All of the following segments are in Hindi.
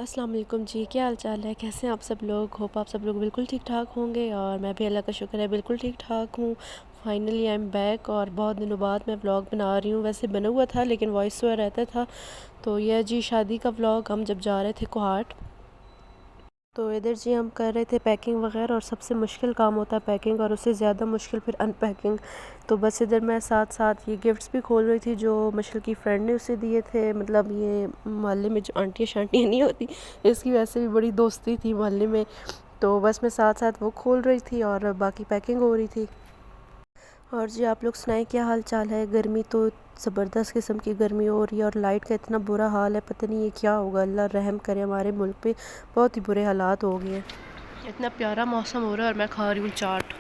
अस्सलाम वालेकुम जी, क्या हाल चाल है? कैसे हैं आप सब लोग? होप आप सब लोग बिल्कुल ठीक ठाक होंगे और मैं भी अल्लाह का शुक्र है बिल्कुल ठीक ठाक हूँ। फाइनली आई एम बैक और बहुत दिनों बाद मैं व्लॉग बना रही हूँ। वैसे बना हुआ था लेकिन वॉइस ओवर रहता था। तो यह जी शादी का व्लॉग, हम जब जा रहे थे कोहाट, तो इधर जी हम कर रहे थे पैकिंग वगैरह, और सबसे मुश्किल काम होता है पैकिंग, और उससे ज़्यादा मुश्किल फिर अनपैकिंग। तो बस इधर मैं साथ साथ ये गिफ्ट्स भी खोल रही थी जो मशल की फ्रेंड ने उसे दिए थे। मतलब ये मोहल्ले में जो आंटियाँ शांटियाँ नहीं होती, इसकी वैसे भी बड़ी दोस्ती थी मोहल्ले में। तो बस मैं साथ साथ वो खोल रही थी और बाकी पैकिंग हो रही थी। और जी आप लोग सुनाएं, क्या हाल चाल है? गर्मी तो ज़बरदस्त किस्म की गर्मी हो रही है और लाइट का इतना बुरा हाल है, पता नहीं ये क्या होगा। अल्लाह रहम करे, हमारे मुल्क पे बहुत ही बुरे हालात हो गए हैं। इतना प्यारा मौसम हो रहा है और मैं खा रही हूँ चाट।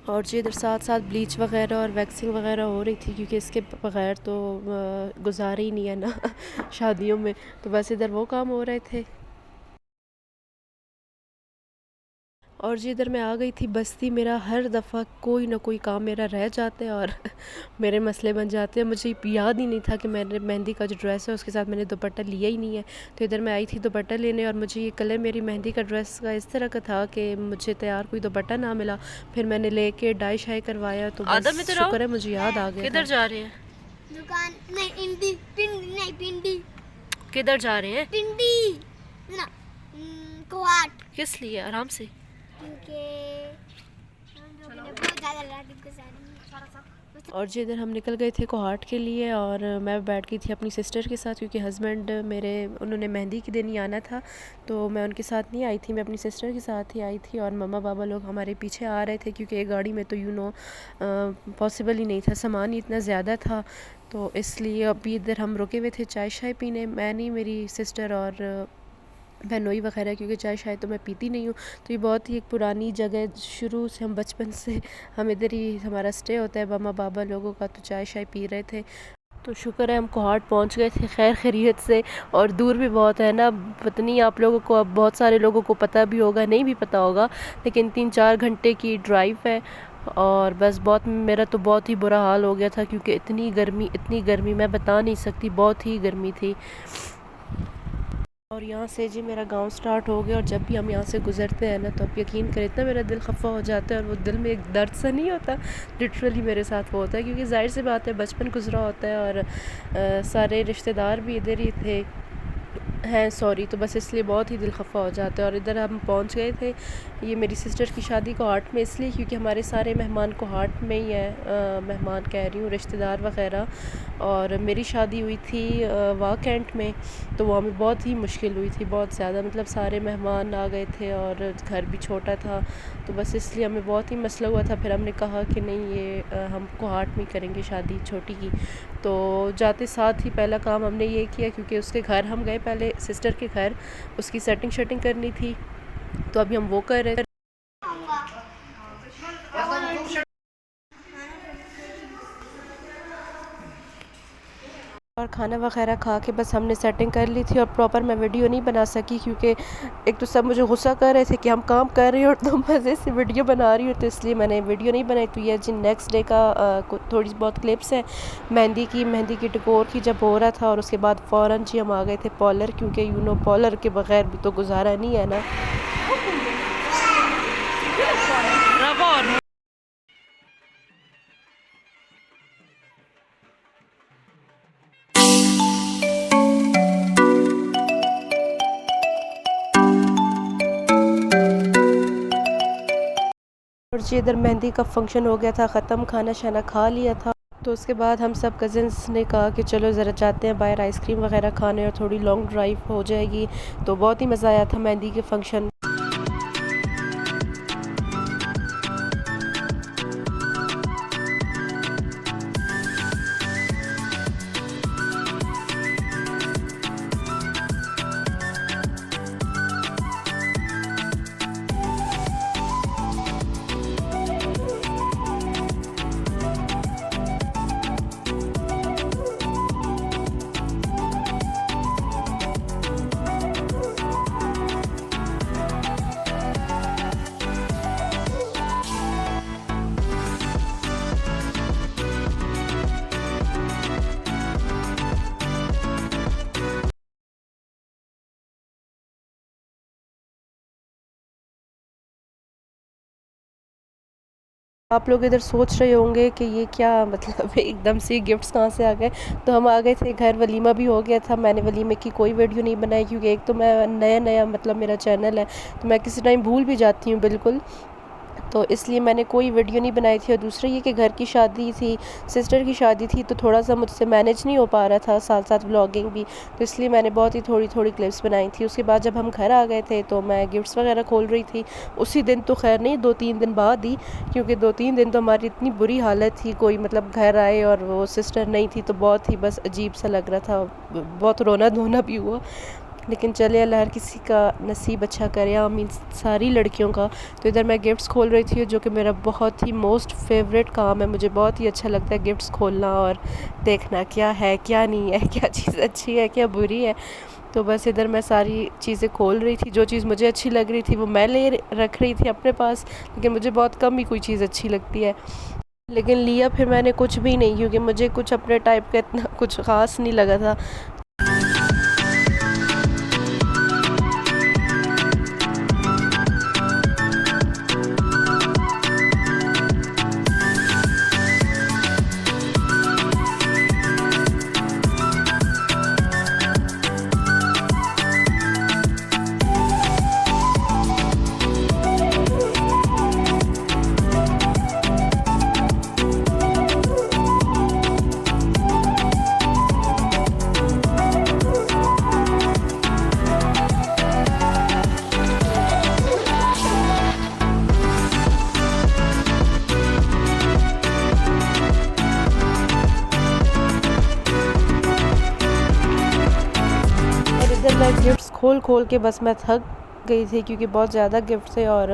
और जी इधर साथ साथ ब्लीच वगैरह और वैक्सिंग वगैरह हो रही थी, क्योंकि इसके बगैर तो गुजारा ही नहीं है ना शादियों में। तो बस इधर वो काम हो रहे थे। और जी इधर मैं आ गई थी बस्ती। मेरा हर दफ़ा कोई ना कोई काम मेरा रह जाता है और मेरे मसले बन जाते हैं। मुझे याद ही नहीं था कि मैंने मेहंदी का जो ड्रेस है उसके साथ मैंने दुपट्टा लिया ही नहीं है। तो इधर मैं आई थी दुपट्टा लेने, और मुझे ये कलर मेरी मेहंदी का ड्रेस का इस तरह का था कि मुझे तैयार कोई दुपट्टा ना मिला। फिर मैंने लेके डाई शाई करवाया, तो आदम बस इधर आओ। शुक्र है मुझे याद आ गया किधर था। जा रहे हैं? दुकान नहीं, पिंडी पिंडी नहीं, पिंडी किधर जा रहे हैं? पिंडी ना, कोहाट। किस लिए? आराम से। क्योंकि हम लोगों ने बहुत ज़्यादा लड़ाई गुजारी। और जी इधर हम निकल गए थे कोहाट के लिए, और मैं बैठ गई थी अपनी सिस्टर के साथ, क्योंकि हस्बैंड मेरे उन्होंने मेहंदी के दिन ही आना था। तो मैं उनके साथ नहीं आई थी, मैं अपनी सिस्टर के साथ ही आई थी। और मम्मा पापा लोग हमारे पीछे आ रहे थे, क्योंकि एक गाड़ी में तो पॉसिबल ही नहीं था, सामान ही इतना ज़्यादा था। तो इसलिए अभी इधर हम रुके हुए थे चाय शाय पीने, मैं नहीं, मेरी सिस्टर और बहनोई वगैरह, क्योंकि चाय शाय तो मैं पीती नहीं हूँ। तो ये बहुत ही एक पुरानी जगह, शुरू से हम बचपन से हम इधर ही हमारा स्टे होता है मम्मा बाबा लोगों का। तो चाय शाय पी रहे थे। तो शुक्र है हम कोहाट पहुँच गए थे खैर खैरियत से। और दूर भी बहुत है ना, पता नहीं आप लोगों को, अब बहुत सारे लोगों को पता भी होगा, नहीं भी पता होगा, लेकिन 3-4 घंटे की ड्राइव है। और बस बहुत, मेरा तो बहुत ही बुरा हाल हो गया था, क्योंकि इतनी गर्मी मैं बता नहीं सकती, बहुत ही गर्मी थी। और यहाँ से जी मेरा गांव स्टार्ट हो गया, और जब भी हम यहाँ से गुज़रते हैं ना, तो आप यकीन करें इतना मेरा दिल खफा हो जाता है, और वो दिल में एक दर्द सा नहीं होता, लिटरली मेरे साथ वो होता है, क्योंकि जाहिर सी बात है बचपन गुजरा होता है, और सारे रिश्तेदार भी इधर ही थे हैं, सॉरी। तो बस इसलिए बहुत ही दिल खफा हो जाता है। और इधर हम पहुंच गए थे। ये मेरी सिस्टर की शादी कोहाट में इसलिए क्योंकि हमारे सारे मेहमान कोहाट में ही हैं, मेहमान कह रही हूँ, रिश्तेदार वगैरह। और मेरी शादी हुई थी वाह कैंट में, तो वहाँ में बहुत ही मुश्किल हुई थी, बहुत ज़्यादा, मतलब सारे मेहमान आ गए थे और घर भी छोटा था। तो बस इसलिए हमें बहुत ही मसला हुआ था। फिर हमने कहा कि नहीं, ये हम कोहाट में करेंगे शादी छोटी की। तो जाते साथ ही पहला काम हमने ये किया, क्योंकि उसके घर हम गए पहले, सिस्टर के घर, उसकी सेटिंग शेटिंग करनी थी, तो अभी हम वो कर रहे थे। और खाना वगैरह खा के बस हमने सेटिंग कर ली थी, और प्रॉपर मैं वीडियो नहीं बना सकी, क्योंकि एक तो सब मुझे गुस्सा कर रहे थे कि हम काम कर रहे हैं और तुम मज़े से वीडियो बना रही हो, तो इसलिए मैंने वीडियो नहीं बनाई। तो ये जी नेक्स्ट डे का थोड़ी बहुत क्लिप्स हैं मेहंदी की डेकोर की, जब हो रहा था। और उसके बाद फ़ौरन जी हम आ गए थे पॉलर, क्योंकि पॉलर के बगैर भी तो गुजारा नहीं है ना। और जी इधर मेहंदी का फंक्शन हो गया था ख़त्म, खाना शाना खा लिया था। तो उसके बाद हम सब कज़िन्स ने कहा कि चलो ज़रा जाते हैं बाहर आइसक्रीम वगैरह खाने, और थोड़ी लॉन्ग ड्राइव हो जाएगी। तो बहुत ही मज़ा आया था मेहंदी के फंक्शन। आप लोग इधर सोच रहे होंगे कि ये क्या मतलब एकदम से गिफ्ट्स कहाँ से आ गए। तो हम आ गए थे घर, वलीमा भी हो गया था। मैंने वलीमे की कोई वीडियो नहीं बनाई क्योंकि एक तो मैं नया नया मतलब मेरा चैनल है, तो मैं किसी टाइम भूल भी जाती हूँ बिल्कुल, तो इसलिए मैंने कोई वीडियो नहीं बनाई थी। और दूसरा ये कि घर की शादी थी, सिस्टर की शादी थी, तो थोड़ा सा मुझसे मैनेज नहीं हो पा रहा था, साथ साथ व्लॉगिंग भी, तो इसलिए मैंने बहुत ही थोड़ी थोड़ी क्लिप्स बनाई थी। उसके बाद जब हम घर आ गए थे तो मैं गिफ्ट्स वगैरह खोल रही थी उसी दिन, तो खैर नहीं 2-3 दिन बाद ही, क्योंकि 2-3 दिन तो हमारी इतनी बुरी हालत थी, कोई मतलब घर आए और वो सिस्टर नहीं थी तो बहुत ही बस अजीब सा लग रहा था, बहुत रोना धोना भी हुआ। लेकिन चले अल्लाह हर किसी का नसीब अच्छा करे, आमीन सारी लड़कियों का। तो इधर मैं गिफ्ट्स खोल रही थी, जो कि मेरा बहुत ही मोस्ट फेवरेट काम है, मुझे बहुत ही अच्छा लगता है गिफ्ट्स खोलना और देखना क्या है क्या नहीं है, क्या चीज़ अच्छी है क्या बुरी है। तो बस इधर मैं सारी चीज़ें खोल रही थी, जो चीज़ मुझे अच्छी लग रही थी वो मैं ले रख रही थी अपने पास, लेकिन मुझे बहुत कम ही कोई चीज़ अच्छी लगती है। लेकिन लिया फिर मैंने कुछ भी नहीं, क्योंकि मुझे कुछ अपने टाइप का इतना कुछ ख़ास नहीं लगा था। मैं गिफ्ट्स खोल खोल के बस मैं थक गई थी, क्योंकि बहुत ज़्यादा गिफ्ट थे और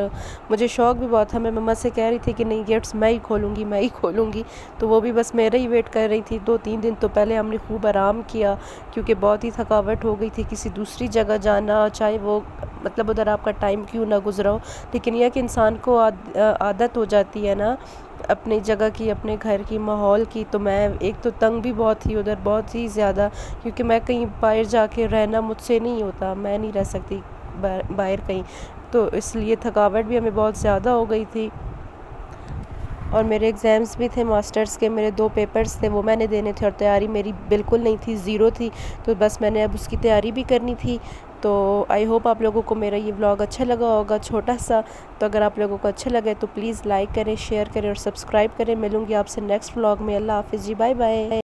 मुझे शौक़ भी बहुत था। मैं मम्मा से कह रही थी कि नहीं गिफ्ट्स मैं ही खोलूँगी मैं ही खोलूँगी, तो वो भी बस मेरा ही वेट कर रही थी। 2-3 दिन तो पहले हमने खूब आराम किया, क्योंकि बहुत ही थकावट हो गई थी। किसी दूसरी जगह जाना, चाहे वो मतलब उधर आपका टाइम क्यों ना गुजरा हो, लेकिन यह कि इंसान को आदत हो जाती है ना अपनी जगह की, अपने घर की, माहौल की। तो मैं एक तो तंग भी बहुत थी उधर, बहुत ही ज़्यादा, क्योंकि मैं कहीं बाहर जाके रहना मुझसे नहीं होता, मैं नहीं रह सकती बाहर कहीं, तो इसलिए थकावट भी हमें बहुत ज़्यादा हो गई थी। और मेरे एग्ज़ाम्स भी थे मास्टर्स के, मेरे 2 पेपर्स थे वो मैंने देने थे, और तैयारी मेरी बिल्कुल नहीं थी, ज़ीरो थी, तो बस मैंने अब उसकी तैयारी भी करनी थी। तो आई होप आप लोगों को मेरा ये व्लॉग अच्छा लगा होगा छोटा सा। तो अगर आप लोगों को अच्छा लगे तो प्लीज़ लाइक करें, शेयर करें और सब्सक्राइब करें। मिलूँगी आपसे नेक्स्ट व्लॉग में। अल्लाह हाफ़िज़ जी, बाय बाय।